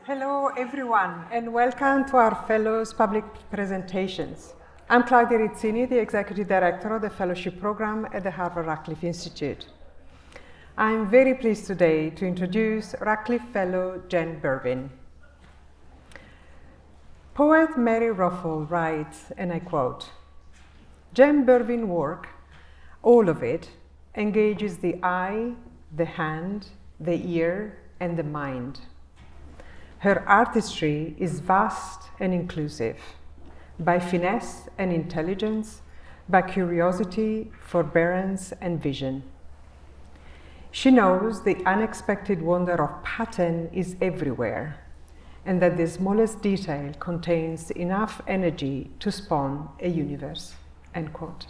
Hello, everyone, and welcome to our Fellows Public Presentations. I'm Claudia Rizzini, the Executive Director of the Fellowship Program at the Harvard Radcliffe Institute. I'm very pleased today to introduce Radcliffe Fellow Jen Bervin. Poet Mary Ruffle writes, and I quote, "Jen Bervin's work, all of it, engages the eye, the hand, the ear, and the mind. Her artistry is vast and inclusive, by finesse and intelligence, by curiosity, forbearance, and vision. She knows the unexpected wonder of pattern is everywhere, and that the smallest detail contains enough energy to spawn a universe." End quote.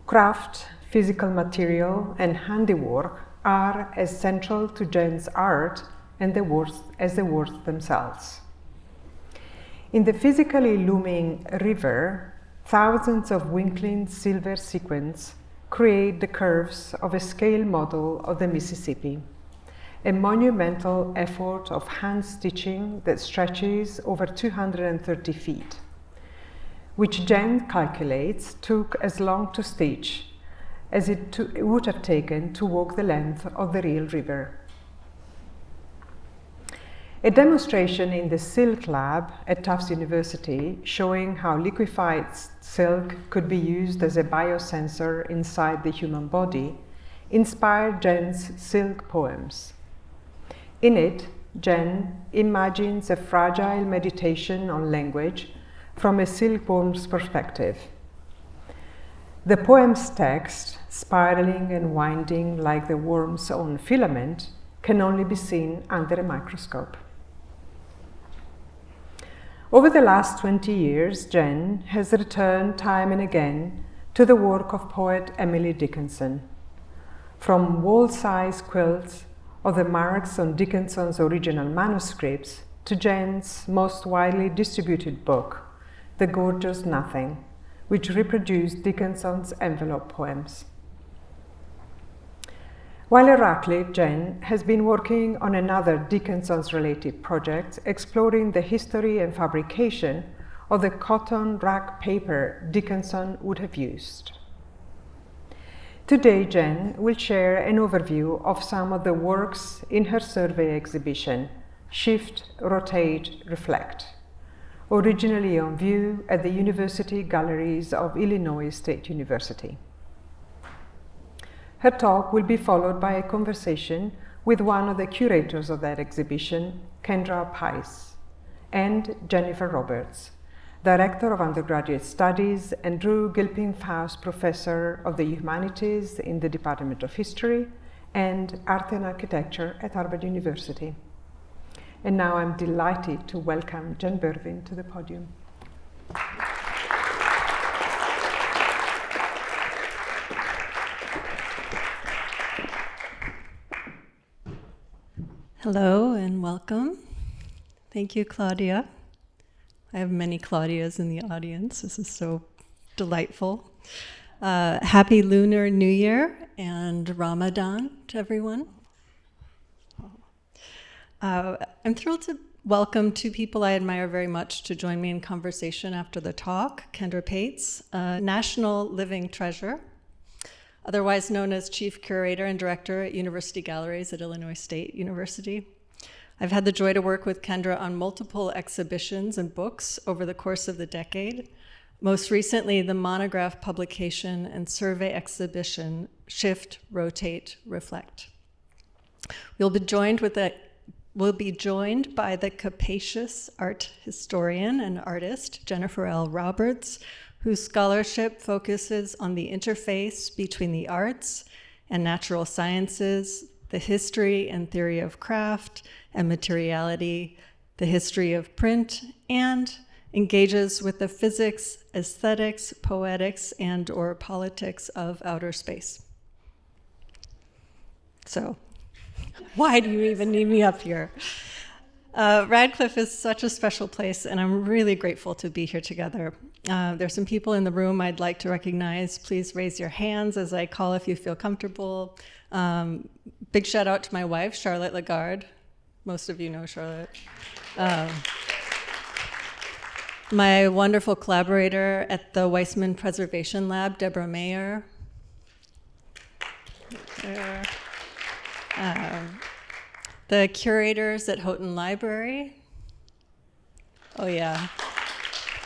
Craft, physical material, and handiwork are as central to Jen's art and as the words themselves. In the physically looming river, thousands of winkling silver sequins create the curves of a scale model of the Mississippi, a monumental effort of hand stitching that stretches over 230 feet, which Jen calculates took as long to stitch as it would have taken to walk the length of the real river. A demonstration in the Silk Lab at Tufts University showing how liquefied silk could be used as a biosensor inside the human body inspired Jen's silk poems. In it, Jen imagines a fragile meditation on language from a silkworm's perspective. The poem's text, spiraling and winding like the worm's own filament, can only be seen under a microscope. Over the last 20 years, Jen has returned time and again to the work of poet Emily Dickinson. From wall-size quilts or the marks on Dickinson's original manuscripts to Jen's most widely distributed book, The Gorgeous Nothing, which reproduced Dickinson's envelope poems. While at Radcliffe, Jen has been working on another Dickinson's related project, exploring the history and fabrication of the cotton rag paper Dickinson would have used. Today, Jen will share an overview of some of the works in her survey exhibition, Shift, Rotate, Reflect, originally on view at the University Galleries of Illinois State University. Her talk will be followed by a conversation with one of the curators of that exhibition, Kendra Paitz, and Jennifer Roberts, Director of Undergraduate Studies and Drew Gilpin Faust Professor of the Humanities in the Department of History and Art and Architecture at Harvard University. And now I'm delighted to welcome Jen Bervin to the podium. Hello and welcome. Thank you, Claudia. I have many Claudias in the audience. This is so delightful. Happy Lunar New Year and Ramadan to everyone. I'm thrilled to welcome two people I admire very much to join me in conversation after the talk. Kendra Paitz, a National Living Treasure, otherwise known as Chief Curator and Director at University Galleries at Illinois State University. I've had the joy to work with Kendra on multiple exhibitions and books over the course of the decade. Most recently, the monograph publication and survey exhibition, Shift, Rotate, Reflect. We'll be joined by the capacious art historian and artist, Jennifer L. Roberts, whose scholarship focuses on the interface between the arts and natural sciences, the history and theory of craft and materiality, the history of print, and engages with the physics, aesthetics, poetics, and/or politics of outer space. So, why do you even need me up here? Radcliffe is such a special place, and I'm really grateful to be here together. There's some people in the room I'd like to recognize. Please raise your hands as I call if you feel comfortable. Big shout out to my wife, Charlotte Lagarde. Most of you know Charlotte. My wonderful collaborator at the Weissman Preservation Lab, Deborah Mayer. The curators at Houghton Library. Oh yeah,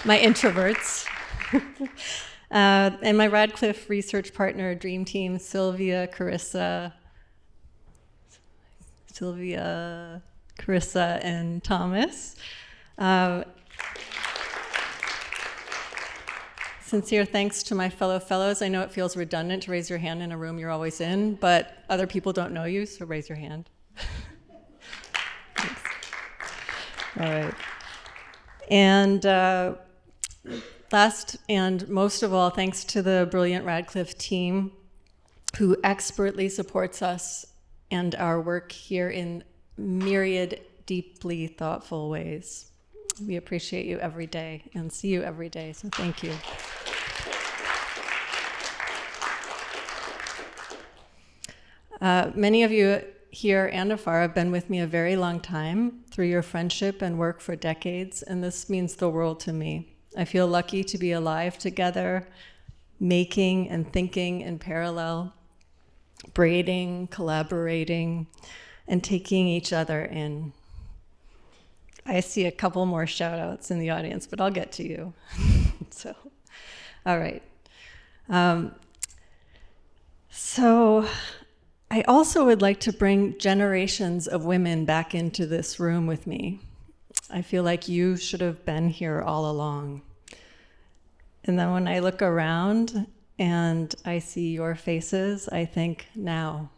my introverts. And my Radcliffe research partner, Dream Team, Sylvia, Carissa, and Thomas. Sincere thanks to my fellow fellows. I know it feels redundant to raise your hand in a room you're always in, but other people don't know you, so raise your hand. Thanks. All right. And last and most of all, thanks to the brilliant Radcliffe team who expertly supports us and our work here in myriad, deeply thoughtful ways. We appreciate you every day and see you every day, so thank you. Many of you here and afar have been with me a very long time through your friendship and work for decades, and this means the world to me. I feel lucky to be alive together, making and thinking in parallel, braiding, collaborating, and taking each other in. I see a couple more shout outs in the audience, but I'll get to you. So, all right. So I also would like to bring generations of women back into this room with me. I feel like you should have been here all along. And then when I look around and I see your faces, I think now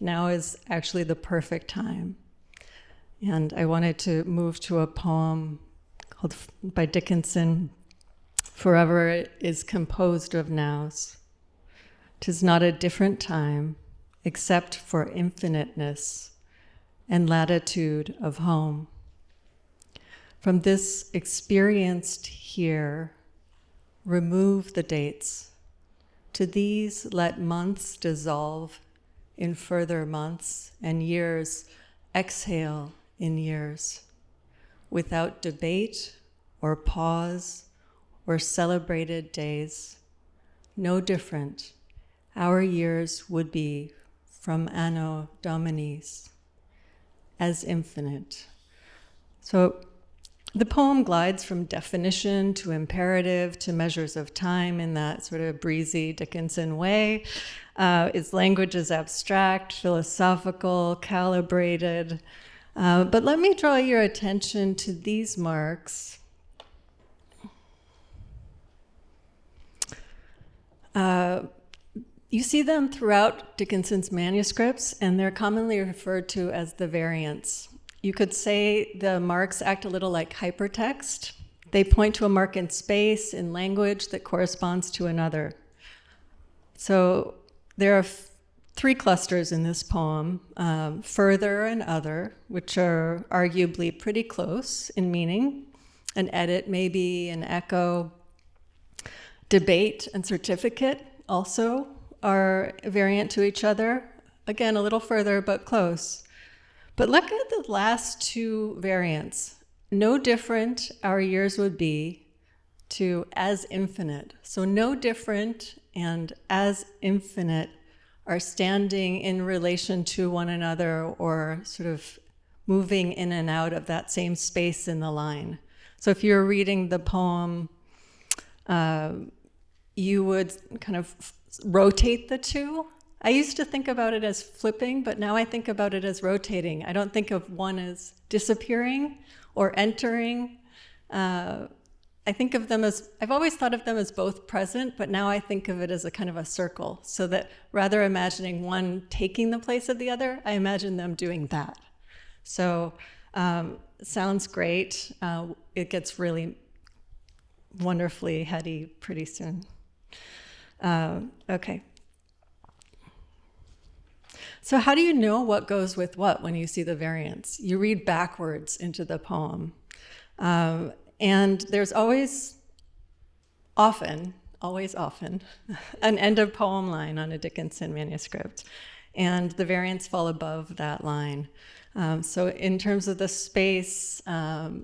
is actually the perfect time. And I wanted to move to a poem called by Dickinson, "Forever is composed of nows. 'Tis not a different time, except for infiniteness and latitude of home. From this experienced here, remove the dates. To these let months dissolve in further months, and years exhale in years, without debate or pause or celebrated days. No different, our years would be from Anno Dominis, as infinite." So the poem glides from definition to imperative to measures of time in that sort of breezy Dickinson way. Its language is abstract, philosophical, calibrated. But let me draw your attention to these marks. You see them throughout Dickinson's manuscripts, and they're commonly referred to as the variants. You could say the marks act a little like hypertext. They point to a mark in space, in language that corresponds to another. So there are three clusters in this poem, further and other, which are arguably pretty close in meaning. An edit, maybe an echo. Debate and certificate also are variant to each other. Again, a little further, but close. But look at the last two variants. No different our years would be to as infinite. So no different and as infinite are standing in relation to one another or sort of moving in and out of that same space in the line. So if you're reading the poem, you would kind of rotate the two. I used to think about it as flipping, but now I think about it as rotating. I don't think of one as disappearing or entering. I think of them as, I've always thought of them as both present, but now I think of it as a kind of a circle, so that rather imagining one taking the place of the other, I imagine them doing that. So sounds great. It gets really wonderfully heady pretty soon. Okay. So how do you know what goes with what when you see the variants? You read backwards into the poem. And there's always often, an end of poem line on a Dickinson manuscript. And the variants fall above that line. So in terms of the space, the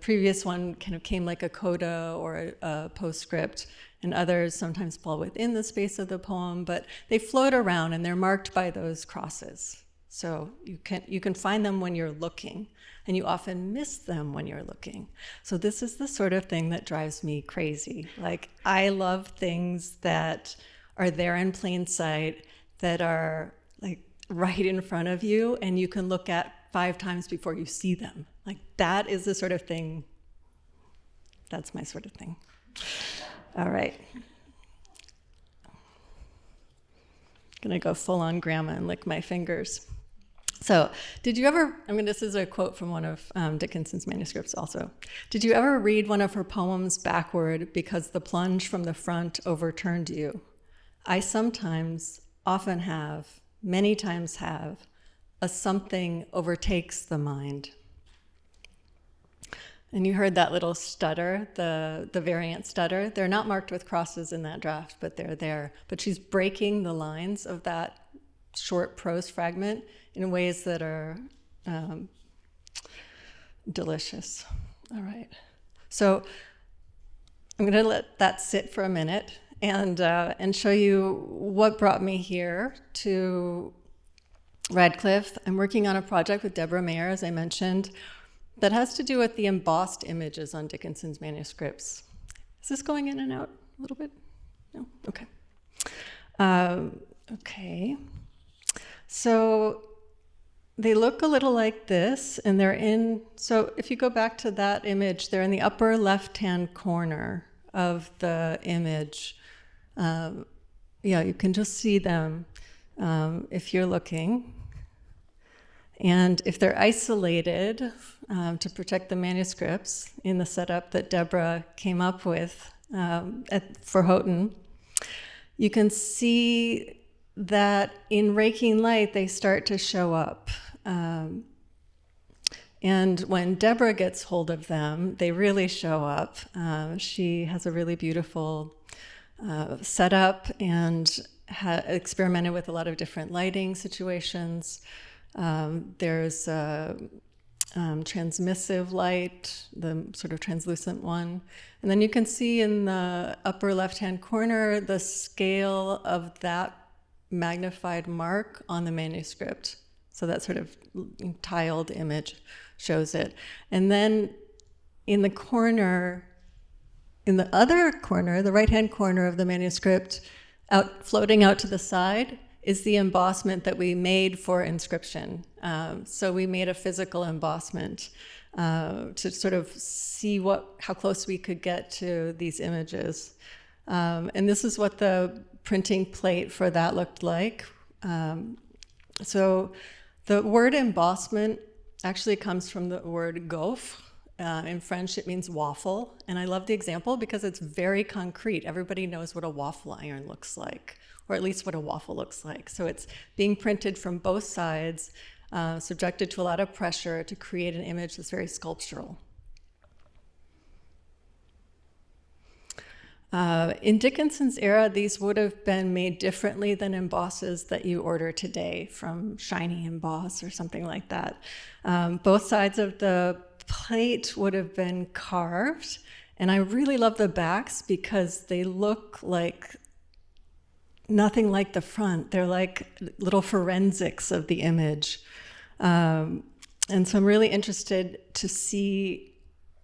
previous one kind of came like a coda or a postscript, and others sometimes fall within the space of the poem, but they float around and they're marked by those crosses. So you can find them when you're looking, and you often miss them when you're looking. So this is the sort of thing that drives me crazy. Like, I love things that are there in plain sight, that are like right in front of you, and you can look at 5 times before you see them. Like, that is the sort of thing, that's my sort of thing. All right. Gonna go full on grandma and lick my fingers. So, did you ever, this is a quote from one of Dickinson's manuscripts also. Did you ever read one of her poems backward because the plunge from the front overturned you? I sometimes, often have, many times have, a something overtakes the mind. And you heard that little stutter, the variant stutter. They're not marked with crosses in that draft, but they're there. But she's breaking the lines of that short prose fragment in ways that are delicious. All right. So I'm going to let that sit for a minute and show you what brought me here to Radcliffe. I'm working on a project with Deborah Mayer, as I mentioned, that has to do with the embossed images on Dickinson's manuscripts. Is this going in and out a little bit? No? Okay. Okay. So they look a little like this, and they're in, so if you go back to that image, they're in the upper left-hand corner of the image. You can just see them if you're looking. And if they're isolated to protect the manuscripts in the setup that Deborah came up with for Houghton, you can see that in raking light, they start to show up. And when Deborah gets hold of them, they really show up. She has a really beautiful setup and experimented with a lot of different lighting situations. There's transmissive light, the sort of translucent one. And then you can see in the upper left-hand corner the scale of that magnified mark on the manuscript. So that sort of tiled image shows it. And then in the corner, in the other corner, the right-hand corner of the manuscript, floating out to the side, is the embossment that we made for inscription. So we made a physical embossment to sort of see how close we could get to these images. And this is what the printing plate for that looked like. So the word embossment actually comes from the word gaufre. In French, it means waffle. And I love the example because it's very concrete. Everybody knows what a waffle iron looks like, or at least what a waffle looks like. So it's being printed from both sides, subjected to a lot of pressure to create an image that's very sculptural. In Dickinson's era, these would have been made differently than embosses that you order today from Shiny Emboss or something like that. Both sides of the plate would have been carved, and I really love the backs because they look like nothing like the front. They're like little forensics of the image. And so I'm really interested to see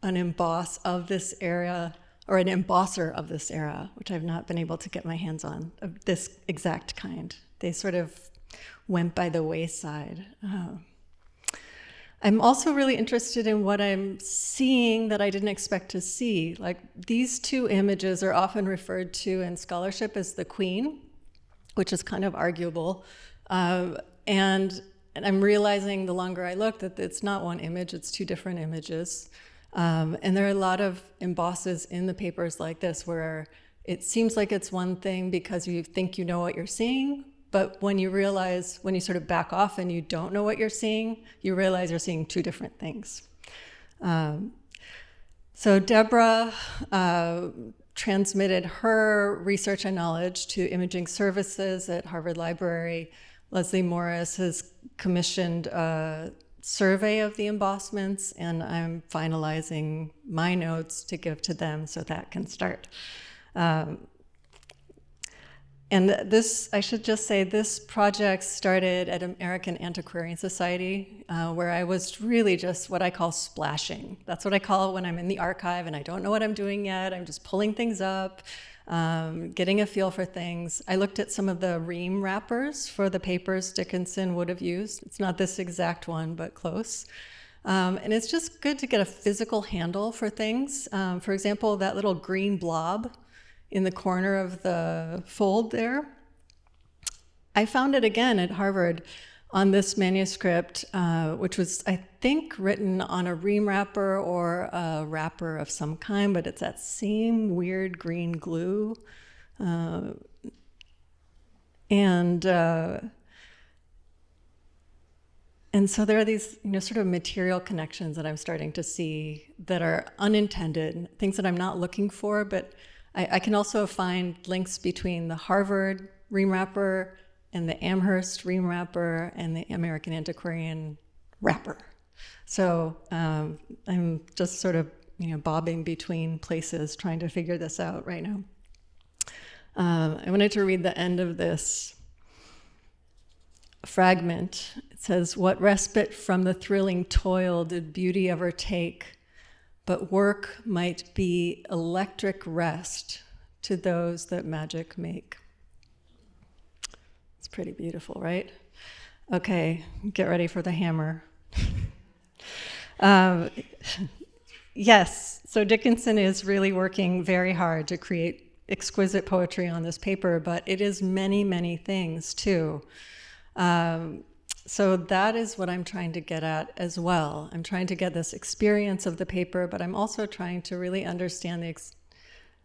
an emboss of this era, or an embosser of this era, which I've not been able to get my hands on, of this exact kind. They sort of went by the wayside. I'm also really interested in what I'm seeing that I didn't expect to see. Like, these two images are often referred to in scholarship as the queen, which is kind of arguable. And I'm realizing the longer I look that it's not one image, it's two different images. And there are a lot of embosses in the papers like this where it seems like it's one thing because you think you know what you're seeing, but when you realize, when you sort of back off and you don't know what you're seeing, you realize you're seeing two different things. So Deborah transmitted her research and knowledge to imaging services at Harvard Library. Leslie Morris has commissioned a survey of the embossments, and I'm finalizing my notes to give to them so that can start. And this, I should just say, this project started at American Antiquarian Society, where I was really just what I call splashing. That's what I call it when I'm in the archive and I don't know what I'm doing yet. I'm just pulling things up, getting a feel for things. I looked at some of the ream wrappers for the papers Dickinson would have used. It's not this exact one, but close. And it's just good to get a physical handle for things. For example, that little green blob in the corner of the fold there. I found it again at Harvard on this manuscript, which was, I think, written on a ream wrapper or a wrapper of some kind, but it's that same weird green glue. And so there are these, sort of material connections that I'm starting to see that are unintended, things that I'm not looking for, but I can also find links between the Harvard ream wrapper and the Amherst ream wrapper and the American Antiquarian wrapper. So I'm just sort of, bobbing between places trying to figure this out right now. I wanted to read the end of this fragment. It says, "What respite from the thrilling toil did beauty ever take? But work might be electric rest to those that magic make." It's pretty beautiful, right? Okay, get ready for the hammer. Yes, so Dickinson is really working very hard to create exquisite poetry on this paper, but it is many, many things too. So that is what I'm trying to get at as well. I'm trying to get this experience of the paper, but I'm also trying to really understand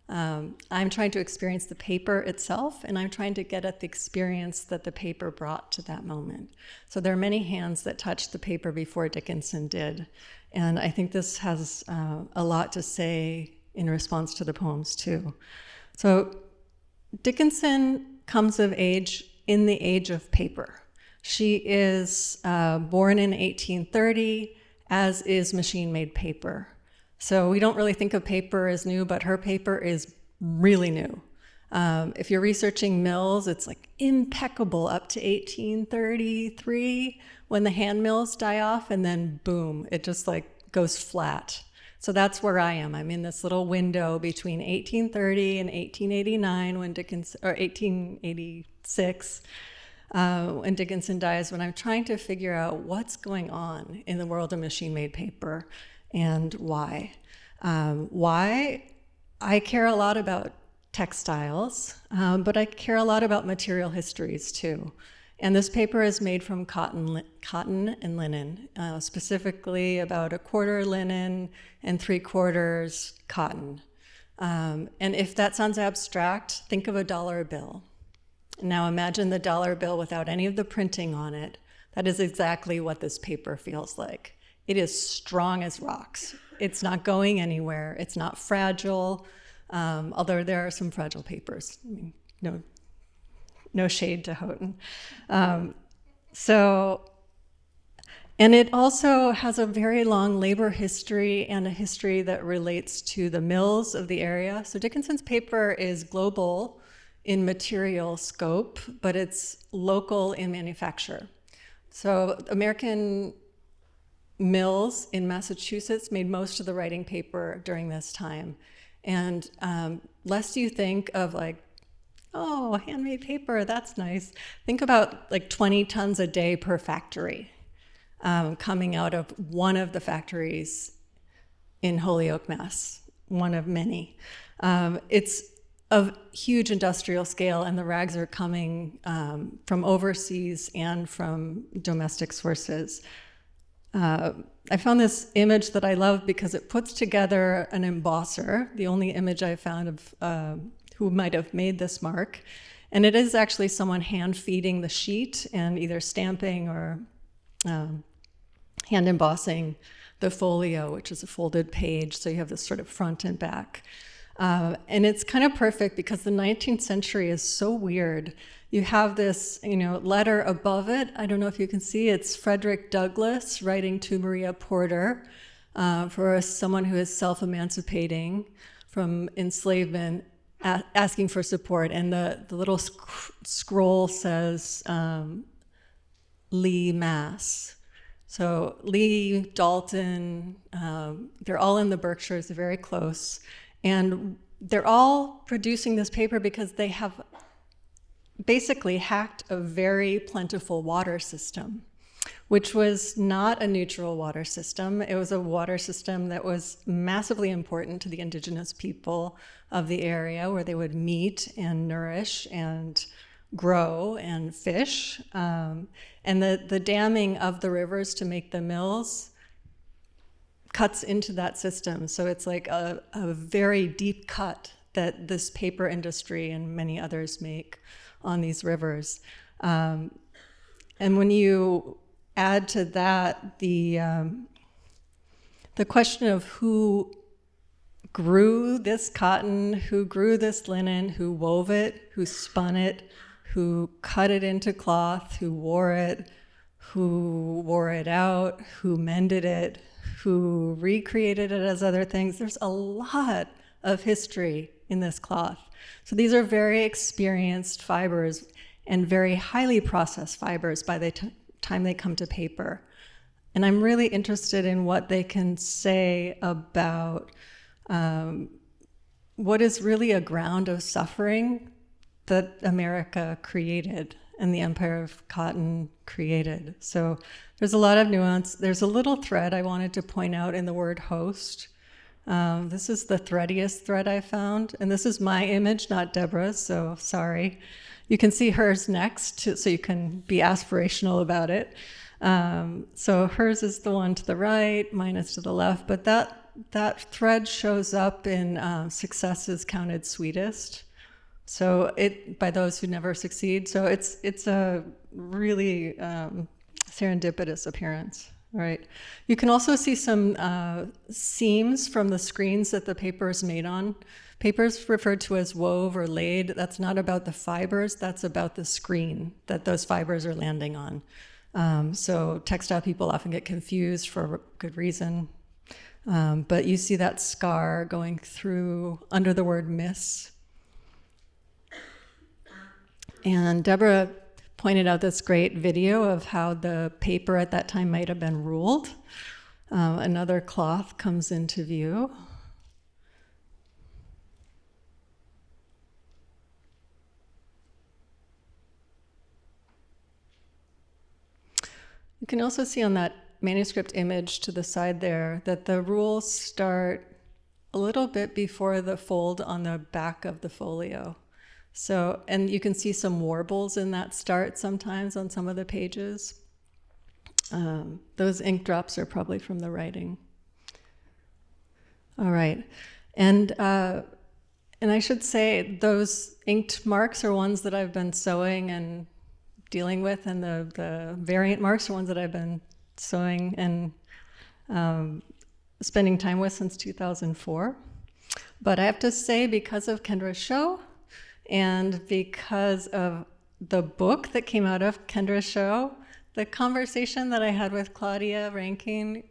I'm trying to experience the paper itself, and I'm trying to get at the experience that the paper brought to that moment. So there are many hands that touched the paper before Dickinson did, and I think this has a lot to say in response to the poems too. So Dickinson comes of age in the age of paper. She is born in 1830, as is machine-made paper. So we don't really think of paper as new, but her paper is really new. If you're researching mills, it's like impeccable up to 1833 when the hand mills die off, and then boom, it just like goes flat. So that's where I am. I'm in this little window between 1830 and 1889 when Dickinson, or 1886, when Dickinson dies, when I'm trying to figure out what's going on in the world of machine-made paper and why. Why? I care a lot about textiles, but I care a lot about material histories too. And this paper is made from cotton and linen, specifically about 1/4 linen and 3/4 cotton. And if that sounds abstract, think of a dollar bill. Now imagine the dollar bill without any of the printing on it. That is exactly what this paper feels like. It is strong as rocks. It's not going anywhere. It's not fragile, although there are some fragile papers. I mean, no shade to Houghton. And it also has a very long labor history and a history that relates to the mills of the area. So Dickinson's paper is global in material scope, but it's local in manufacture. So American mills in Massachusetts made most of the writing paper during this time. And lest you think of like, oh, handmade paper, that's nice. Think about like 20 tons a day per factory coming out of one of the factories in Holyoke, Mass, one of many. It's of huge industrial scale, and the rags are coming from overseas and from domestic sources. I found this image that I love because it puts together an embosser, the only image I found of who might have made this mark. And it is actually someone hand feeding the sheet and either stamping or hand embossing the folio, which is a folded page. So you have this sort of front and back. And it's kind of perfect because the 19th century is so weird. You have this, letter above it. I don't know if you can see. It's Frederick Douglass writing to Maria Porter for someone who is self-emancipating from enslavement, asking for support. And the little scroll says Lee, Mass. So Lee, Dalton, they're all in the Berkshires, they're very close. And they're all producing this paper because they have basically hacked a very plentiful water system, which was not a neutral water system. It was a water system that was massively important to the indigenous people of the area, where they would meet and nourish and grow and fish. And the damming of the rivers to make the mills cuts into that system. So it's like a very deep cut that this paper industry and many others make on these rivers. And when you add to that the question of who grew this cotton, who grew this linen, who wove it, who spun it, who cut it into cloth, who wore it out, who mended it, who recreated it as other things. There's a lot of history in this cloth. So these are very experienced fibers and very highly processed fibers by the time they come to paper. And I'm really interested in what they can say about what is really a ground of suffering that America created and the Empire of Cotton created. So there's a lot of nuance. There's a little thread I wanted to point out in the word host. This is the threadiest thread I found, and this is my image, not Deborah's, so sorry. You can see hers next, so you can be aspirational about it. So hers is the one to the right, mine is to the left, but that thread shows up in Success is Counted Sweetest. So by those who never succeed. So it's a really serendipitous appearance, right? You can also see some seams from the screens that the paper is made on. Paper is referred to as wove or laid. That's not about the fibers, that's about the screen that those fibers are landing on. So textile people often get confused for good reason. But you see that scar going through under the word miss. And Deborah pointed out this great video of how the paper at that time might have been ruled. Another cloth comes into view. You can also see on that manuscript image to the side there that the rules start a little bit before the fold on the back of the folio. So, and you can see some warbles in that start sometimes on some of the pages. Those ink drops are probably from the writing. All right, and I should say those inked marks are ones that I've been sewing and dealing with, and the variant marks are ones that I've been sewing and spending time with since 2004. But I have to say, because of Kendra's show, and because of the book that came out of Kendra's show, the conversation that I had with Claudia Rankin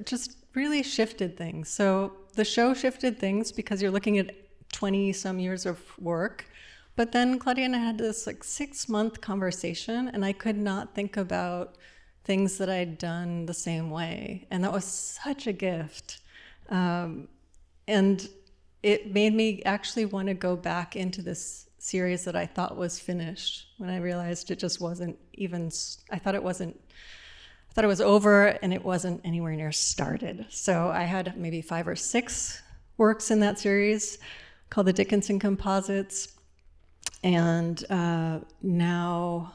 just really shifted things. So the show shifted things because you're looking at 20 some years of work. But then Claudia and I had this 6-month conversation, and I could not think about things that I'd done the same way. And that was such a gift. And it made me actually want to go back into this series that I thought was finished when I realized it just wasn't even, I thought it was over and it wasn't anywhere near started. So I had maybe 5 or 6 works in that series called the Dickinson composites. And now,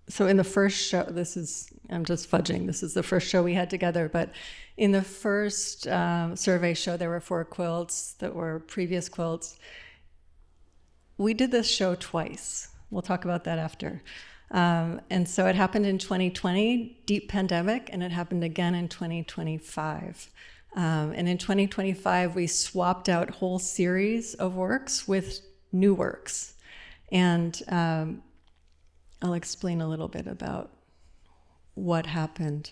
so in the first show, I'm just fudging, this is the first show we had together, but in the first survey show, there were 4 quilts that were previous quilts. We did this show twice. We'll talk about that after. And so it happened in 2020, deep pandemic, and it happened again in 2025. And in 2025, we swapped out whole series of works with new works. And I'll explain a little bit about what happened.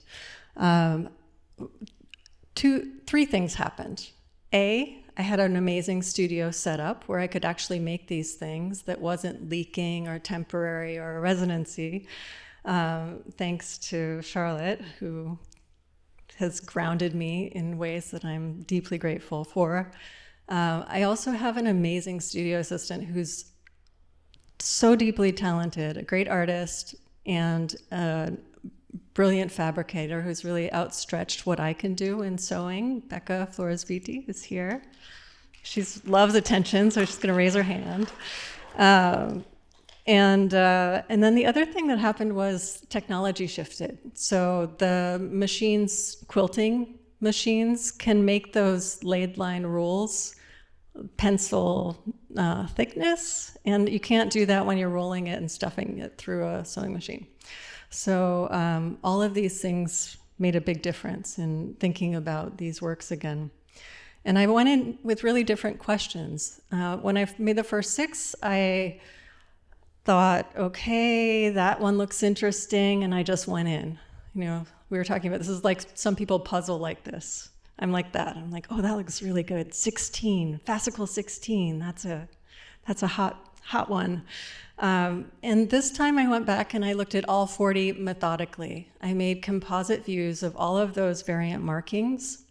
Three things happened. I had an amazing studio set up where I could actually make these things that wasn't leaking or temporary or a residency, thanks to Charlotte, who has grounded me in ways that I'm deeply grateful for. I also have an amazing studio assistant who's so deeply talented, a great artist, and a brilliant fabricator who's really outstretched what I can do in sewing. Becca Flores-Viti is here. She loves attention, so she's going to raise her hand. And then the other thing that happened was technology shifted. So the machines, quilting machines, can make those laid line rules pencil thickness, and you can't do that when you're rolling it and stuffing it through a sewing machine. So all of these things made a big difference in thinking about these works again. And I went in with really different questions. When I made the first 6, I thought, okay, that one looks interesting, and I just went in. You know, we were talking about, this is like some people puzzle like this. I'm like that. I'm like, oh, that looks really good. 16, fascicle 16. That's a hot one. And this time I went back and I looked at all 40 methodically. I made composite views of all of those variant markings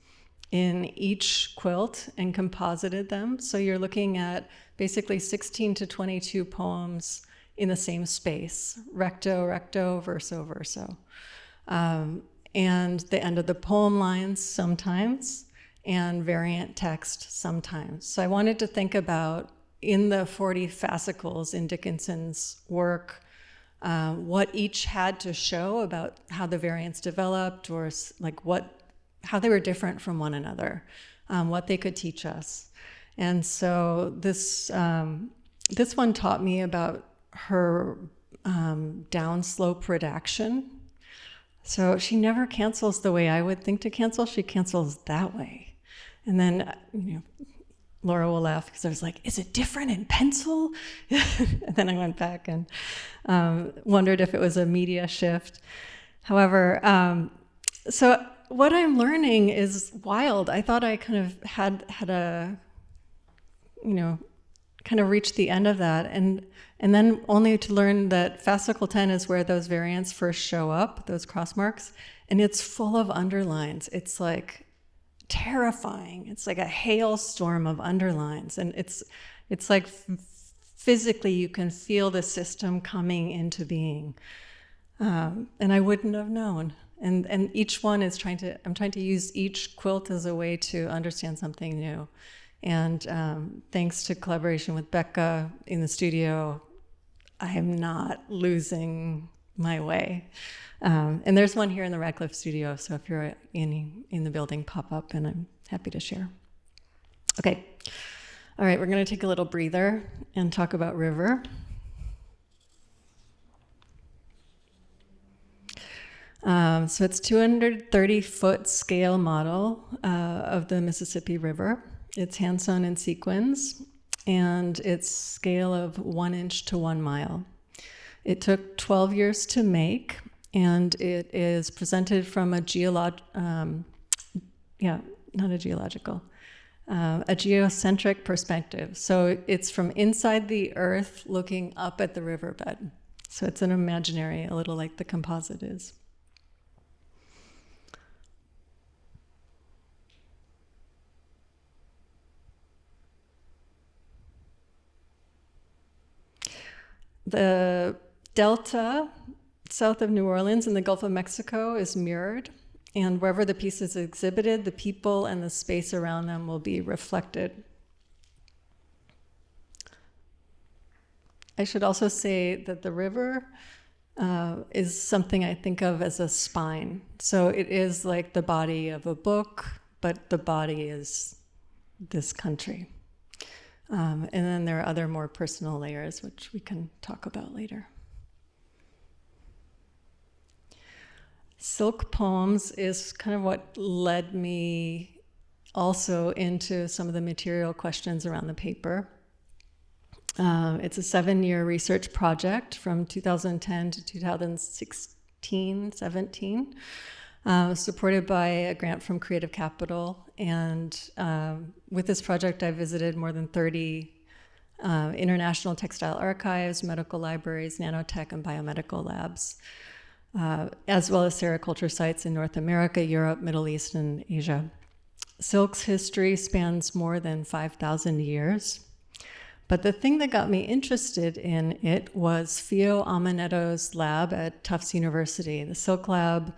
in each quilt and composited them. So you're looking at basically 16 to 22 poems in the same space, recto, recto, verso, verso. And the end of the poem lines sometimes, and variant text sometimes. So I wanted to think about, in the 40 fascicles in Dickinson's work, what each had to show about how the variants developed, or like how they were different from one another, what they could teach us. And so this one taught me about her downslope redaction. So she never cancels the way I would think to cancel. She cancels that way. And then, Laura will laugh because I was like, is it different in pencil? And then I went back and wondered if it was a media shift. However, so what I'm learning is wild. I thought I kind of had a, kind of reached the end of that. And then only to learn that fascicle 10 is where those variants first show up, those cross marks, and it's full of underlines. It's like terrifying. It's like a hailstorm of underlines. And it's like physically you can feel the system coming into being. And I wouldn't have known. And each one is I'm trying to use each quilt as a way to understand something new. And thanks to collaboration with Becca in the studio, I am not losing my way. And there's one here in the Radcliffe studio, so if you're in the building, pop up, and I'm happy to share. Okay. All right, we're going to take a little breather and talk about river. So it's 230-foot scale model of the Mississippi River. It's hand-sewn in sequins, and it's scale of 1 inch to 1 mile. It took 12 years to make, and it is presented from a geocentric perspective. So it's from inside the earth looking up at the riverbed. So it's an imaginary, a little like the composite is. The delta south of New Orleans in the Gulf of Mexico is mirrored, and wherever the piece is exhibited, the people and the space around them will be reflected. I should also say that the river is something I think of as a spine. So it is like the body of a book, but the body is this country. And then there are other more personal layers, which we can talk about later. Silk poems is kind of what led me also into some of the material questions around the paper. It's a 7-year research project from 2010 to 2016-17, supported by a grant from Creative Capital. And with this project, I visited more than 30 international textile archives, medical libraries, nanotech, and biomedical labs, as well as sericulture sites in North America, Europe, Middle East, and Asia. Silk's history spans more than 5,000 years. But the thing that got me interested in it was Fio Amanetto's lab at Tufts University. The Silk Lab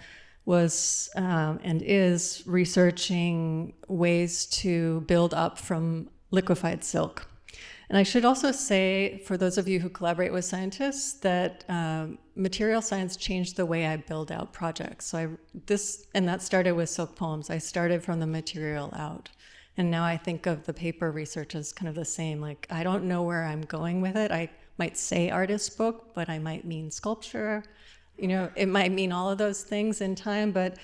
was and is researching ways to build up from liquefied silk. And I should also say, for those of you who collaborate with scientists, that material science changed the way I build out projects. So that started with silk poems. I started from the material out. And now I think of the paper research as kind of the same. Like, I don't know where I'm going with it. I might say artist book, but I might mean sculpture. You know, it might mean all of those things in time, but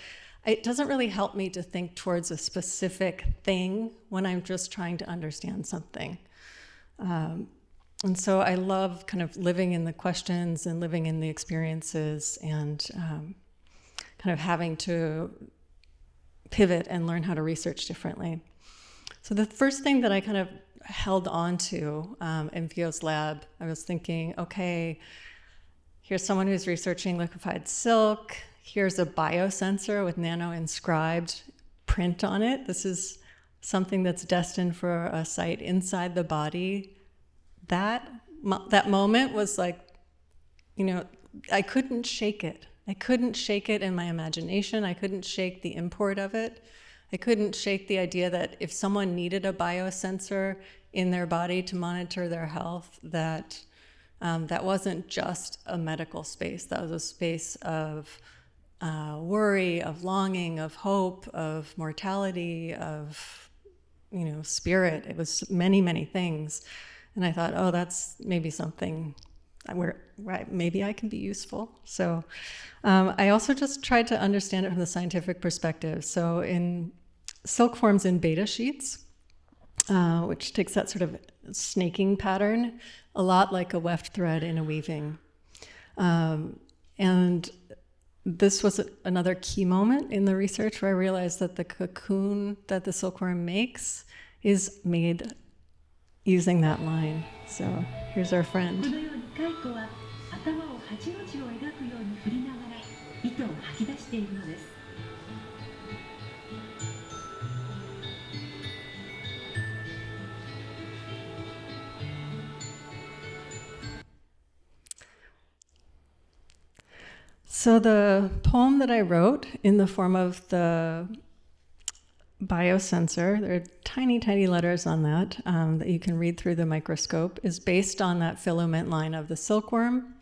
it doesn't really help me to think towards a specific thing when I'm just trying to understand something. And so I love kind of living in the questions and living in the experiences and kind of having to pivot and learn how to research differently. So the first thing that I kind of held on to in Fio's lab, I was thinking, okay, here's someone who's researching liquefied silk. Here's a biosensor with nano-inscribed print on it. This is something that's destined for a site inside the body. That moment was like, you know, I couldn't shake it. I couldn't shake it in my imagination. I couldn't shake the import of it. I couldn't shake the idea that if someone needed a biosensor in their body to monitor their health, that that wasn't just a medical space. That was a space of worry, of longing, of hope, of mortality, of, you know, spirit. It was many, many things. And I thought, oh, that's maybe something where maybe I can be useful. So I also just tried to understand it from the scientific perspective. So silk forms in beta sheets, which takes that sort of snaking pattern, a lot like a weft thread in a weaving. And this was another key moment in the research where I realized that the cocoon that the silkworm makes is made using that line. So here's our friend. So the poem that I wrote in the form of the biosensor, there are tiny, tiny letters on that that you can read through the microscope, is based on that filament line of the silkworm.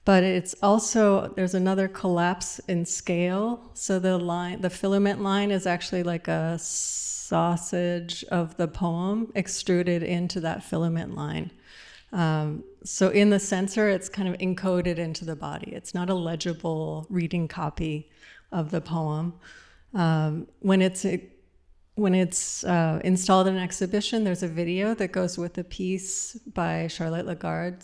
But it's also, there's another collapse in scale. So the filament line is actually like a sausage of the poem extruded into that filament line. So in the sensor, it's kind of encoded into the body. It's not a legible reading copy of the poem. When it's installed in an exhibition, there's a video that goes with a piece by Charlotte Lagarde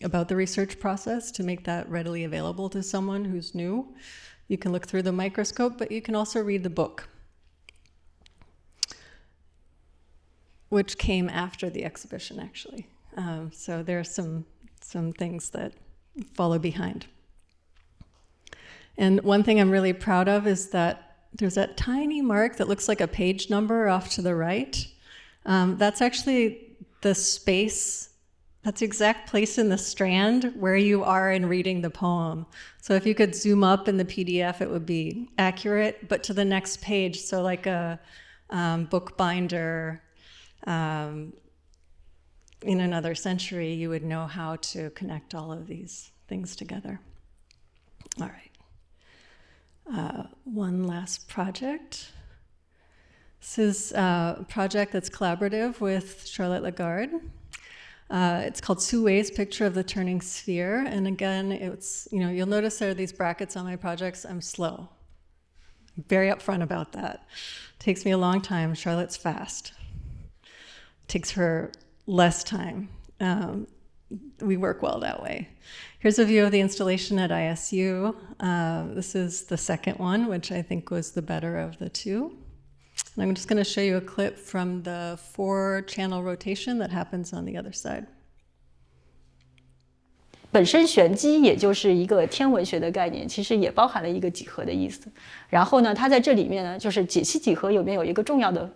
about the research process to make that readily available to someone who's new. You can look through the microscope, but you can also read the book, which came after the exhibition, actually. So there are some things that follow behind. And one thing I'm really proud of is that there's that tiny mark that looks like a page number off to the right. That's actually the space, that's the exact place in the strand where you are in reading the poem. So if you could zoom up in the PDF, it would be accurate, but to the next page, so like a bookbinder, in another century, you would know how to connect all of these things together. All right. One last project. This is a project that's collaborative with Charlotte Lagarde. It's called Sue Wei's Picture of the Turning Sphere. And again, it's, you know, you'll notice there are these brackets on my projects. I'm slow. very upfront about that. Takes me a long time. Charlotte's fast. Takes her less time. We work well that way. Here's a view of the installation at ISU. This is the second one, which I think was the better of the two. And I'm just going to show you a clip from the 4-channel rotation that happens on the other side. 本身玄机也就是一个天文学的概念，其实也包含了一个几何的意思。然后呢，它在这里面呢，就是解析几何里面有一个重要的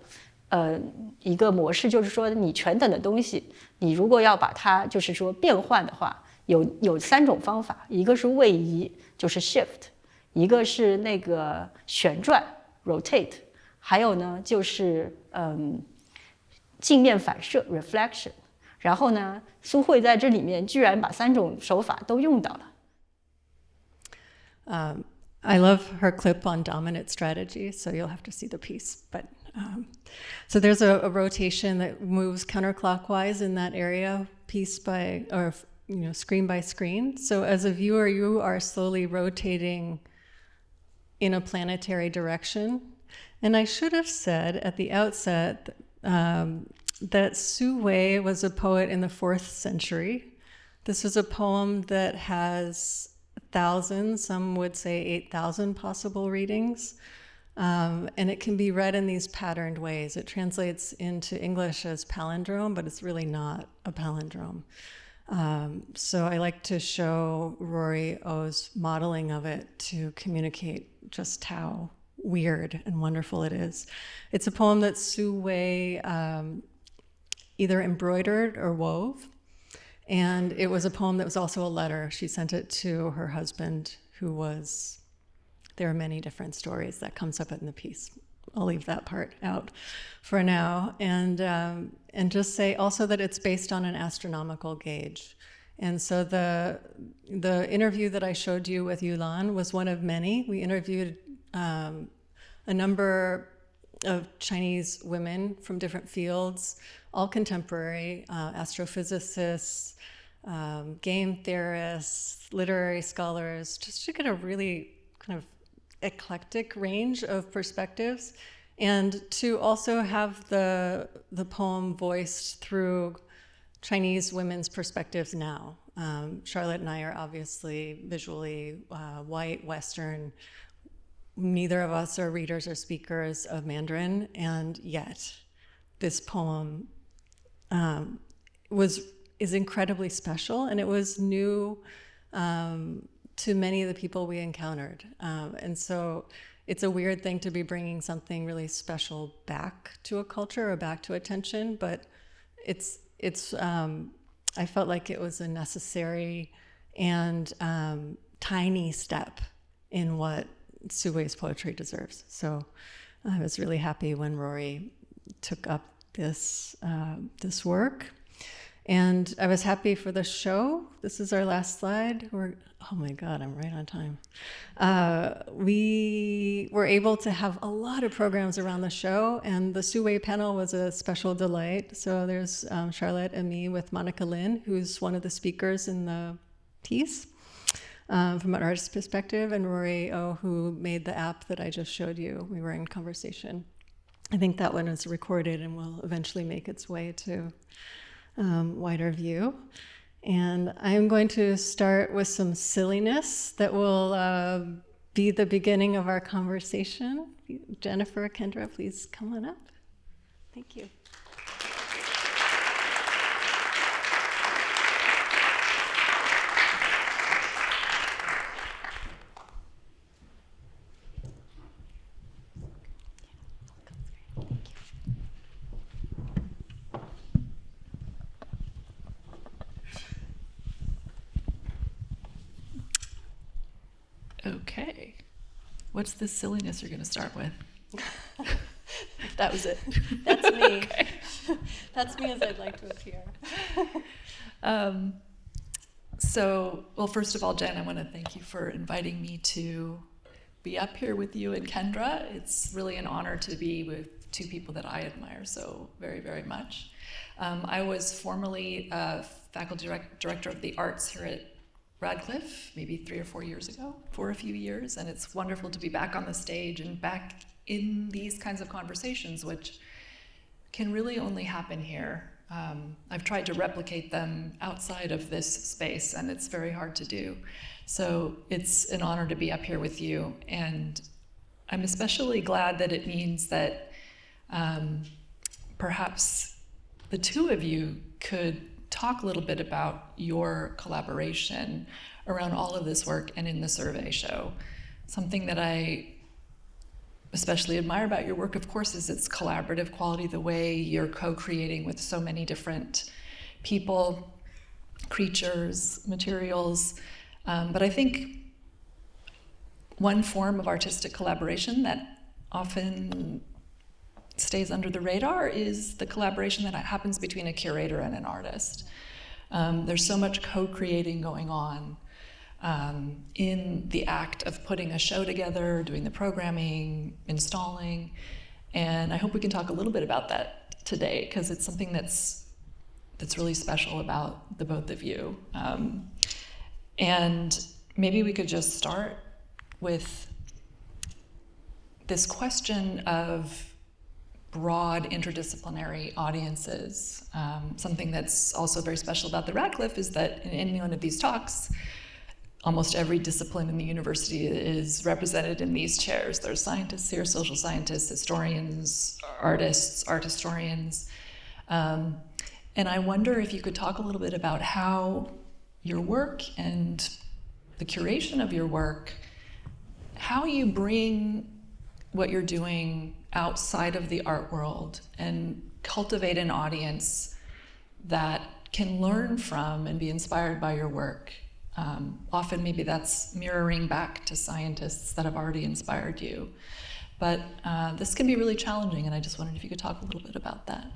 一个模式，就是说你全等的东西，你如果要把它就是说变换的话，有3种方法，一个是位移，就是 shift， 一个是那个旋转 rotate， 还有呢就是镜面反射 reflection。然后呢，苏慧在这里面居然把3种手法都用到了。I love her clip on dominant strategy, so you'll have to see the piece. But so there's a rotation that moves counterclockwise in that area, piece by, or screen by screen. So as a viewer, you are slowly rotating in a planetary direction. And I should have said at the outset that Su Wei was a poet in the 4th century. This was a poem that has thousands, some would say 8,000 possible readings. And it can be read in these patterned ways. It translates into English as palindrome, but it's really not a palindrome. So I like to show Rory O's modeling of it to communicate just how weird and wonderful it is. It's a poem that Su Wei either embroidered or wove. And it was a poem that was also a letter. She sent it to her husband, who was, there are many different stories that comes up in the piece. I'll leave that part out for now. And just say also that it's based on an astronomical gauge. And so the interview that I showed you with Yulan was one of many. We interviewed a number of Chinese women from different fields, all contemporary, astrophysicists, game theorists, literary scholars, just to get a really kind of eclectic range of perspectives, and to also have the poem voiced through Chinese women's perspectives now. Charlotte and I are obviously visually white, Western. Neither of us are readers or speakers of Mandarin, and yet this poem is incredibly special, and it was new to many of the people we encountered. And so it's a weird thing to be bringing something really special back to a culture or back to attention, but I felt like it was a necessary and tiny step in what Su Wei's poetry deserves. So I was really happy when Rory took up this work. And I was happy for the show. This is our last slide. Oh my God, I'm right on time. We were able to have a lot of programs around the show, and the Su Wei panel was a special delight. So there's Charlotte and me with Monica Lin, who's one of the speakers in the piece from an artist's perspective, and Rory O, who made the app that I just showed you. We were in conversation. I think that one is recorded and will eventually make its way to wider view. And I'm going to start with some silliness that will be the beginning of our conversation. Jennifer, Kendra, please come on up. Thank you. Okay. What's the silliness you're going to start with? That was it. That's me. Okay. That's me as I'd like to appear. Well, first of all, Jen, I want to thank you for inviting me to be up here with you and Kendra. It's really an honor to be with two people that I admire so very, very much. I was formerly faculty director of the arts here at Radcliffe, maybe 3 or 4 years ago, for a few years, and it's wonderful to be back on the stage and back in these kinds of conversations, which can really only happen here. I've tried to replicate them outside of this space, and it's very hard to do. So it's an honor to be up here with you, and I'm especially glad that it means that perhaps the two of you could talk a little bit about your collaboration around all of this work and in the survey show. Something that I especially admire about your work, of course, is its collaborative quality, the way you're co-creating with so many different people, creatures, materials. But I think one form of artistic collaboration that often stays under the radar is the collaboration that happens between a curator and an artist. There's so much co-creating going on in the act of putting a show together, doing the programming, installing, and I hope we can talk a little bit about that today, because it's something that's really special about the both of you. And maybe we could just start with this question of broad interdisciplinary audiences. Something that's also very special about the Radcliffe is that in any one of these talks, almost every discipline in the university is represented in these chairs. There's scientists here, social scientists, historians, artists, art historians. And I wonder if you could talk a little bit about how your work and the curation of your work, how you bring what you're doing outside of the art world and cultivate an audience that can learn from and be inspired by your work. Often maybe that's mirroring back to scientists that have already inspired you. But this can be really challenging, and I just wondered if you could talk a little bit about that.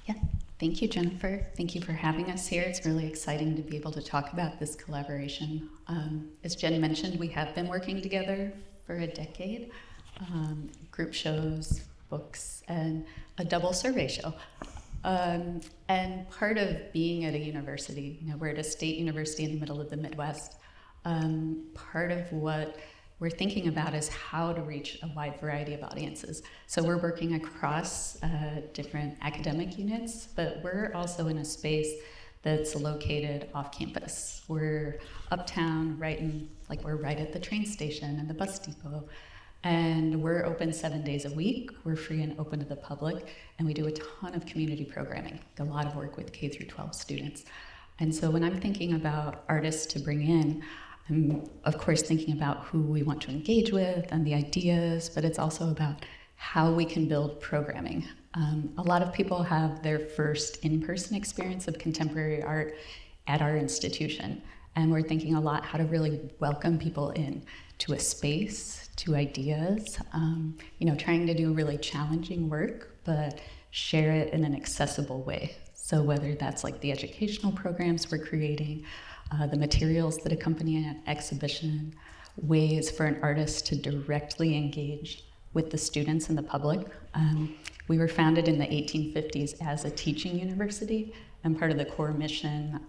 Yeah, thank you, Jennifer. Thank you for having us here. It's really exciting to be able to talk about this collaboration. As Jen mentioned, we have been working together for a decade. Group shows, books, and a double survey show. And part of being at a university, we're at a state university in the middle of the Midwest. Part of what we're thinking about is how to reach a wide variety of audiences. So we're working across different academic units, but we're also in a space that's located off campus. We're uptown, we're right at the train station and the bus depot. And we're open 7 days a week. We're free and open to the public, and we do a ton of community programming, a lot of work with K through 12 students. And so when I'm thinking about artists to bring in, I'm of course thinking about who we want to engage with and the ideas, but it's also about how we can build programming. A lot of people have their first in-person experience of contemporary art at our institution, and we're thinking a lot how to really welcome people in to a space, to ideas, trying to do really challenging work, but share it in an accessible way. So whether that's like the educational programs we're creating, the materials that accompany an exhibition, ways for an artist to directly engage with the students and the public. We were founded in the 1850s as a teaching university, and part of the core mission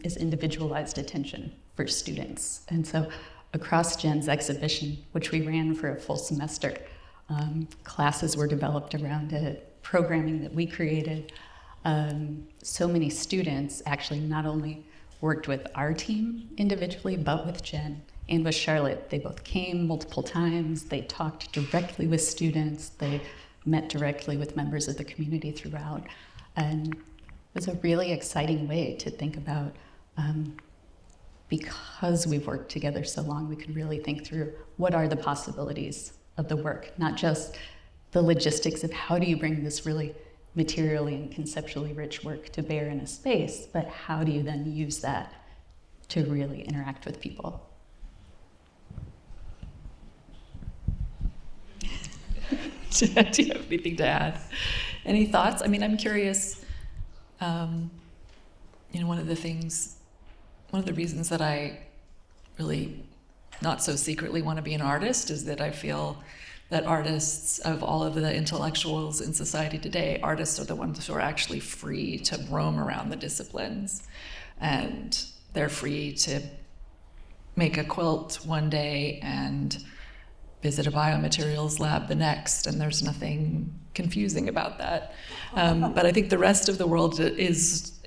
is individualized attention for students. And so across Jen's exhibition, which we ran for a full semester, classes were developed around it, programming that we created. So many students actually not only worked with our team individually, but with Jen and with Charlotte. They both came multiple times. They talked directly with students. They met directly with members of the community throughout. And it was a really exciting way to think about, because we've worked together so long, we could really think through what are the possibilities of the work, not just the logistics of how do you bring this really materially and conceptually rich work to bear in a space, but how do you then use that to really interact with people? Do you have anything to add? Any thoughts? I mean, I'm curious, one of the reasons that I really not so secretly want to be an artist is that I feel that artists, of all of the intellectuals in society today, artists are the ones who are actually free to roam around the disciplines and they're free to make a quilt one day and visit a biomaterials lab the next, and there's nothing confusing about that. But I think the rest of the world is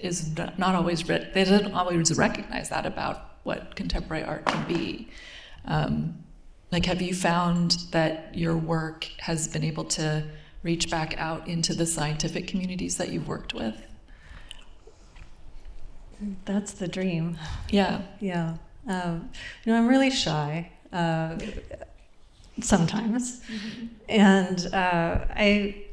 not always, they don't always recognize that about what contemporary art can be. Like, have you found that your work has been able to reach back out into the scientific communities that you've worked with? That's the dream. Yeah. Yeah. I'm really shy sometimes. Mm-hmm. And I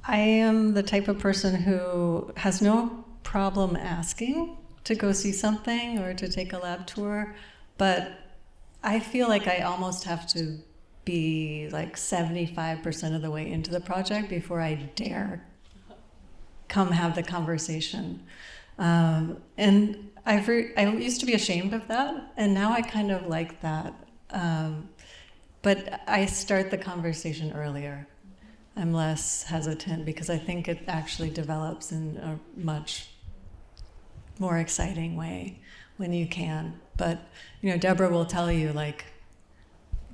am the type of person who has no problem asking to go see something or to take a lab tour, but I feel like I almost have to be like 75% of the way into the project before I dare come have the conversation. And I used to be ashamed of that, and now I kind of like that. But I start the conversation earlier. I'm less hesitant because I think it actually develops in a much more exciting way when you can. But, Deborah will tell you, like,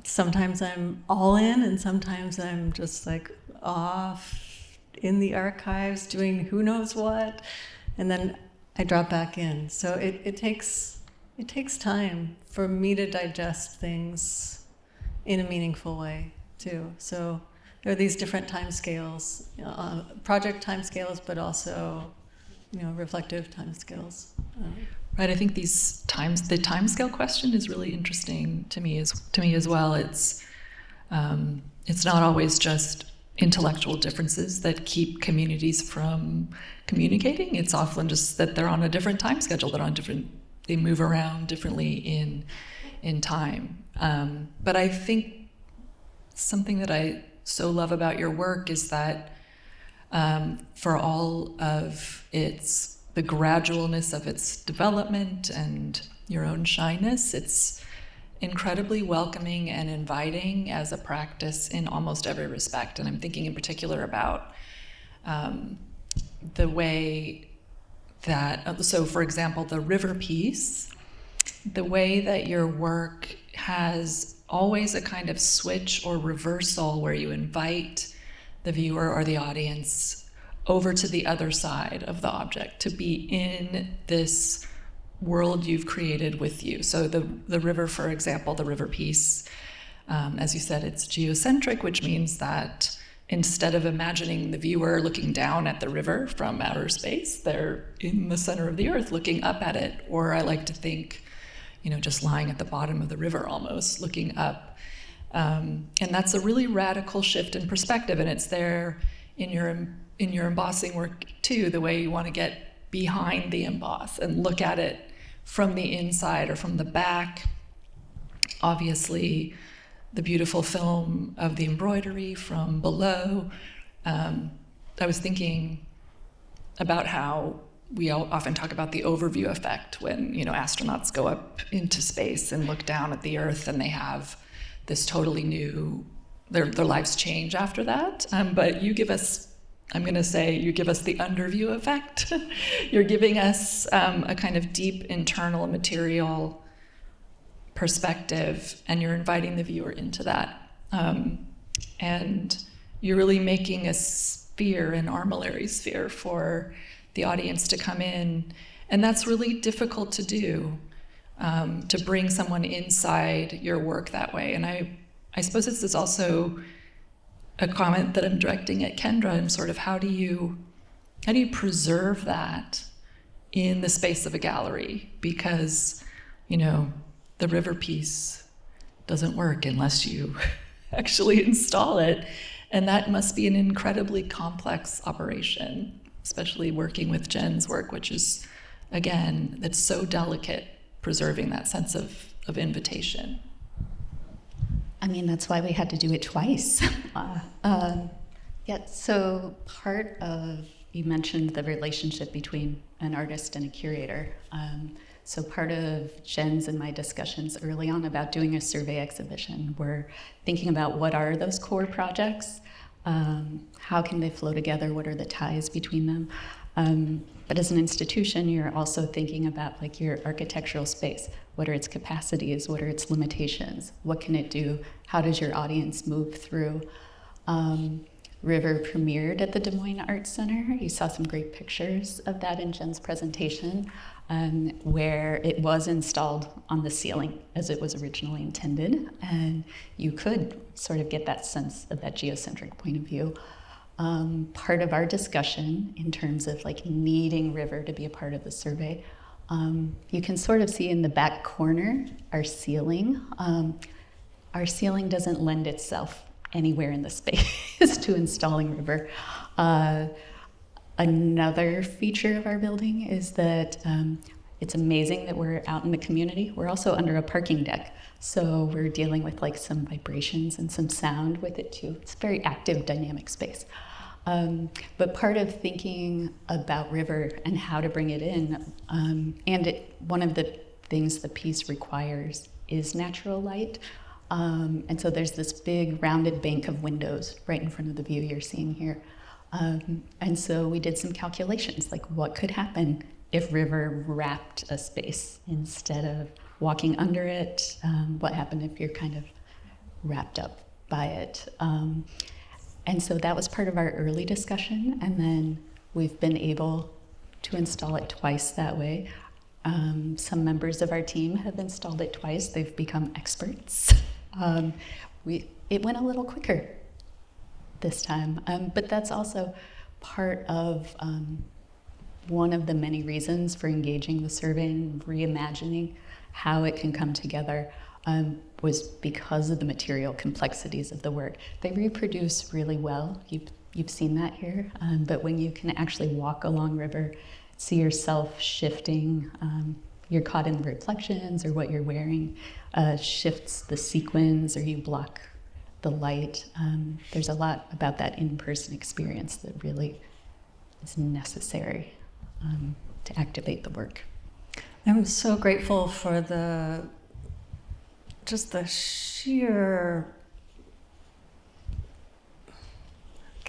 sometimes I'm all in and sometimes I'm just like off in the archives doing who knows what, and then I drop back in. So it takes time for me to digest things in a meaningful way too. So there are these different time scales, project time scales, but also, reflective time scales. Right. I think the time scale question is really interesting to me as well. It's not always just intellectual differences that keep communities from communicating. It's often just that they're on a different time schedule. They move around differently in time. But I think something that I so love about your work is that for all of the gradualness of its development and your own shyness, it's incredibly welcoming and inviting as a practice in almost every respect. And I'm thinking in particular about the way that, so for example, the river piece, the way that your work has always a kind of switch or reversal where you invite the viewer or the audience over to the other side of the object, to be in this world you've created with you. So the river, for example, the river piece, as you said, it's geocentric, which means that instead of imagining the viewer looking down at the river from outer space, they're in the center of the earth looking up at it. Or I like to think, just lying at the bottom of the river almost, looking up. And that's a really radical shift in perspective, and it's there in your embossing work too, the way you want to get behind the emboss and look at it from the inside or from the back. Obviously, the beautiful film of the embroidery from below. I was thinking about how we often talk about the overview effect when astronauts go up into space and look down at the Earth, and they have this totally new, their lives change after that. But you give us, I'm going to say, you give us the underview effect. You're giving us a kind of deep internal material perspective, and you're inviting the viewer into that. And you're really making a sphere, an armillary sphere for the audience to come in. And that's really difficult to do, to bring someone inside your work that way. And I suppose this is also a comment that I'm directing at Kendra, and sort of how do you preserve that in the space of a gallery? Because, the river piece doesn't work unless you actually install it. And that must be an incredibly complex operation, especially working with Jen's work, which is, again, that's so delicate, preserving that sense of invitation. I mean, that's why we had to do it twice. So part of, you mentioned the relationship between an artist and a curator. So part of Jen's and my discussions early on about doing a survey exhibition, we're thinking about what are those core projects, how can they flow together, what are the ties between them. But as an institution, you're also thinking about like your architectural space. What are its capacities? What are its limitations? What can it do? How does your audience move through? River premiered at the Des Moines Arts Center. You saw some great pictures of that in Jen's presentation, where it was installed on the ceiling as it was originally intended. And you could sort of get that sense of that geocentric point of view. Part of our discussion in terms of like needing River to be a part of the survey, you can sort of see in the back corner our ceiling. Our ceiling doesn't lend itself anywhere in the space to installing River. Another feature of our building is that it's amazing that we're out in the community. We're also under a parking deck, so we're dealing with like some vibrations and some sound with it too. It's a very active, dynamic space. But part of thinking about River and how to bring it in, one of the things the piece requires is natural light. And so there's this big rounded bank of windows right in front of the view you're seeing here. And so we did some calculations, like what could happen if River wrapped a space instead of walking under it? What happened if you're kind of wrapped up by it? And so that was part of our early discussion, and then we've been able to install it twice that way. Some members of our team have installed it twice. They've become experts. It went a little quicker this time, but that's also part of one of the many reasons for engaging the survey and reimagining how it can come together was because of the material complexities of the work. They reproduce really well. You've seen that here, but when you can actually walk along River, see yourself shifting, you're caught in the reflections or what you're wearing shifts the sequins or you block the light. There's a lot about that in-person experience that really is necessary to activate the work. I'm so grateful for the sheer,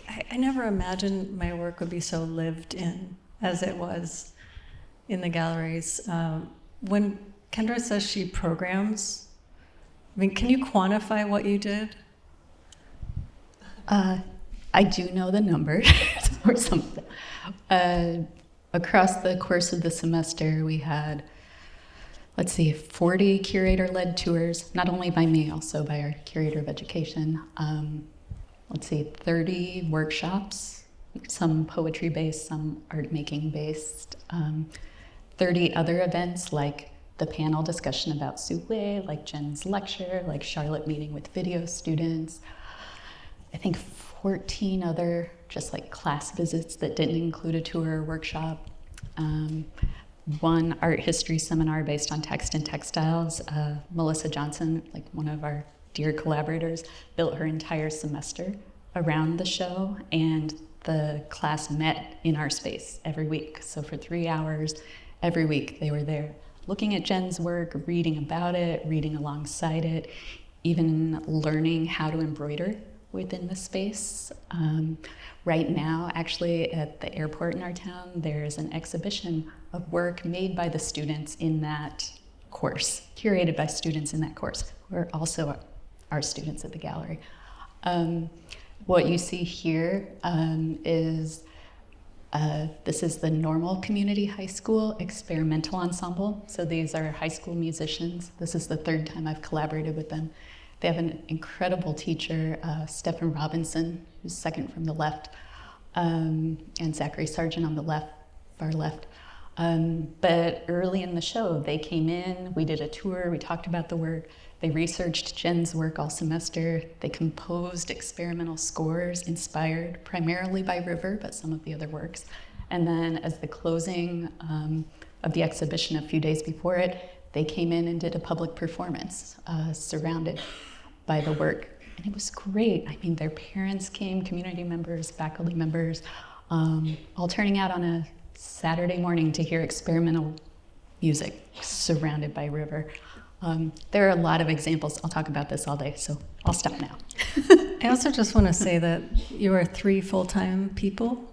I never imagined my work would be so lived in as it was in the galleries. When Kendra says she programs, I mean, can you quantify what you did? I do know the number or something. Across the course of the semester, we had, 40 curator-led tours, not only by me, also by our curator of education. 30 workshops, some poetry-based, some art-making based. 30 other events like the panel discussion about souffle, like Jen's lecture, like Charlotte meeting with video students. I think 14 other just like class visits that didn't include a tour or workshop. One art history seminar based on text and textiles. Melissa Johnson, like one of our dear collaborators, built her entire semester around the show, and the class met in our space every week. So for 3 hours every week they were there looking at Jen's work, reading about it, reading alongside it, even learning how to embroider within the space. Right now, actually, at the airport in our town, there's an exhibition of work made by the students in that course, curated by students in that course, who are also our students at the gallery. What you see here is this is the Normal Community High School Experimental Ensemble. So these are high school musicians. This is the third time I've collaborated with them. They have an incredible teacher, Stephen Robinson, who's second from the left, and Zachary Sargent on the left, far left. But early in the show, they came in, we did a tour, we talked about the work. They researched Jen's work all semester. They composed experimental scores inspired primarily by River, but some of the other works. And then as the closing of the exhibition a few days before it, they came in and did a public performance surrounded by the work. And it was great. I mean, their parents came, community members, faculty members, all turning out on a Saturday morning to hear experimental music surrounded by River. There are a lot of examples. I'll talk about this all day, so I'll stop now. I also just want to say that you are 3 full-time people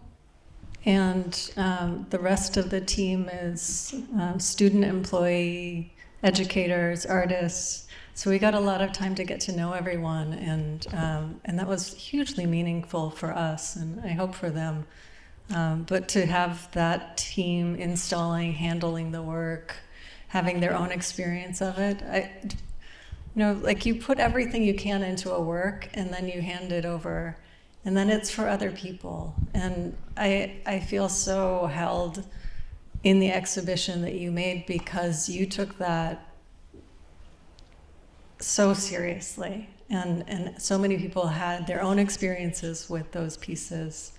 And the rest of the team is student, employee, educators, artists. So we got a lot of time to get to know everyone, and that was hugely meaningful for us, and I hope for them. But to have that team installing, handling the work, having their own experience of it, like you put everything you can into a work, and then you hand it over, and then it's for other people. And I feel so held in the exhibition that you made, because you took that so seriously, and so many people had their own experiences with those pieces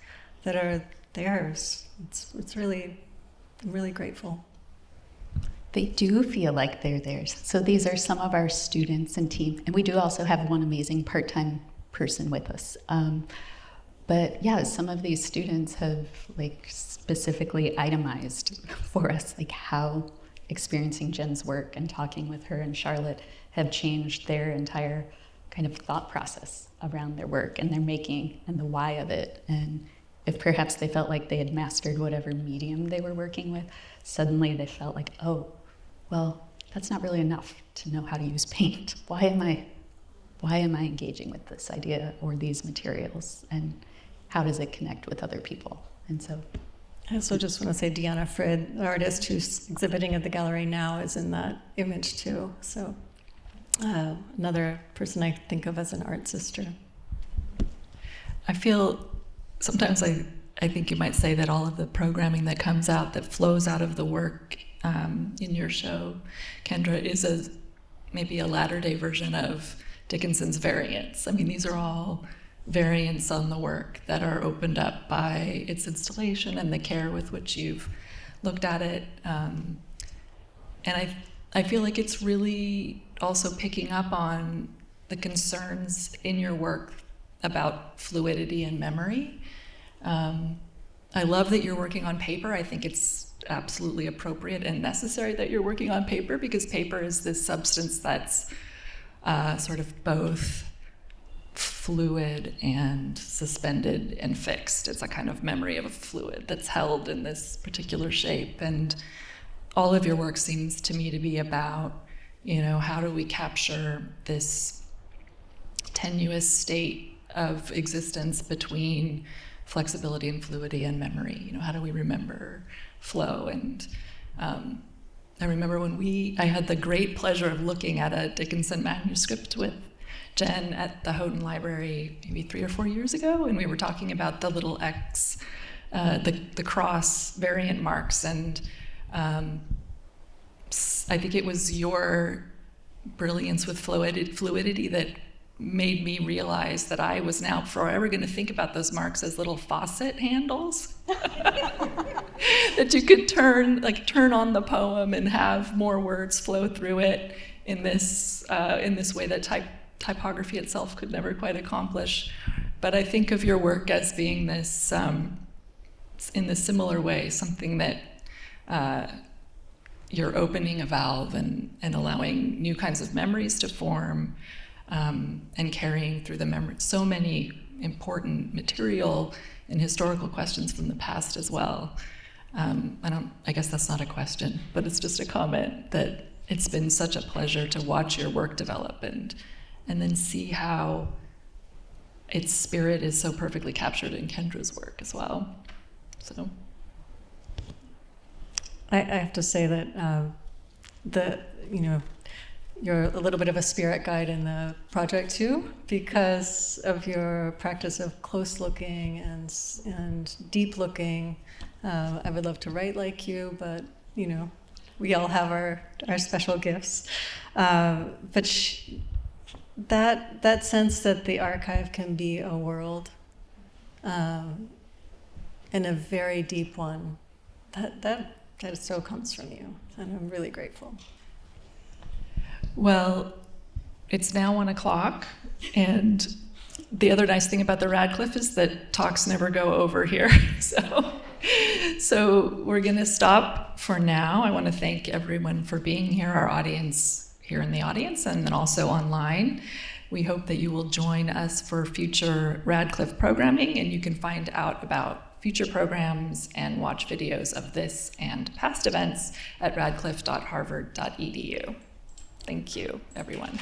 that are theirs. It's really, I'm really grateful. They do feel like they're theirs. So these are some of our students and team, and we do also have one amazing part-time person with us. But yeah, some of these students have like specifically itemized for us like how experiencing Jen's work and talking with her and Charlotte have changed their entire kind of thought process around their work and their making and the why of it. And if perhaps they felt like they had mastered whatever medium they were working with, suddenly they felt like, oh, well, that's not really enough to know how to use paint. Why am I engaging with this idea or these materials, and how does it connect with other people? And so I also just want to say Deanna Frid, the artist who's exhibiting at the gallery now, is in that image too. So another person I think of as an art sister. I feel sometimes I think you might say that all of the programming that comes out, that flows out of the work in your show, Kendra, is maybe a latter-day version of Dickinson's variants. I mean, these are all variants on the work that are opened up by its installation and the care with which you've looked at it. And I feel like it's really also picking up on the concerns in your work about fluidity and memory. I love that you're working on paper. I think it's absolutely appropriate and necessary that you're working on paper, because paper is this substance that's sort of both fluid and suspended and fixed. It's a kind of memory of a fluid that's held in this particular shape. And all of your work seems to me to be about, how do we capture this tenuous state of existence between flexibility and fluidity and memory? How do we remember flow? And I remember when I had the great pleasure of looking at a Dickinson manuscript with Jen at the Houghton Library maybe 3 or 4 years ago, and we were talking about the little X, the cross variant marks, and I think it was your brilliance with fluidity that made me realize that I was now forever going to think about those marks as little faucet handles that you could turn on the poem and have more words flow through it in this way that typography itself could never quite accomplish. But I think of your work as being this, in this similar way, something that you're opening a valve and allowing new kinds of memories to form, and carrying through the memory so many important material and historical questions from the past as well. I guess that's not a question, but it's just a comment that it's been such a pleasure to watch your work develop and then see how its spirit is so perfectly captured in Kendra's work as well. So I have to say that you're a little bit of a spirit guide in the project too, because of your practice of close looking and deep looking. I would love to write like you, but we all have our special gifts. But that sense that the archive can be a world, and a very deep one, that so comes from you, and I'm really grateful. Well, it's now 1:00, and the other nice thing about the Radcliffe is that talks never go over here. So we're going to stop for now. I want to thank everyone for being here, our audience here in the audience, and then also online. We hope that you will join us for future Radcliffe programming, and you can find out about future programs and watch videos of this and past events at radcliffe.harvard.edu. Thank you, everyone.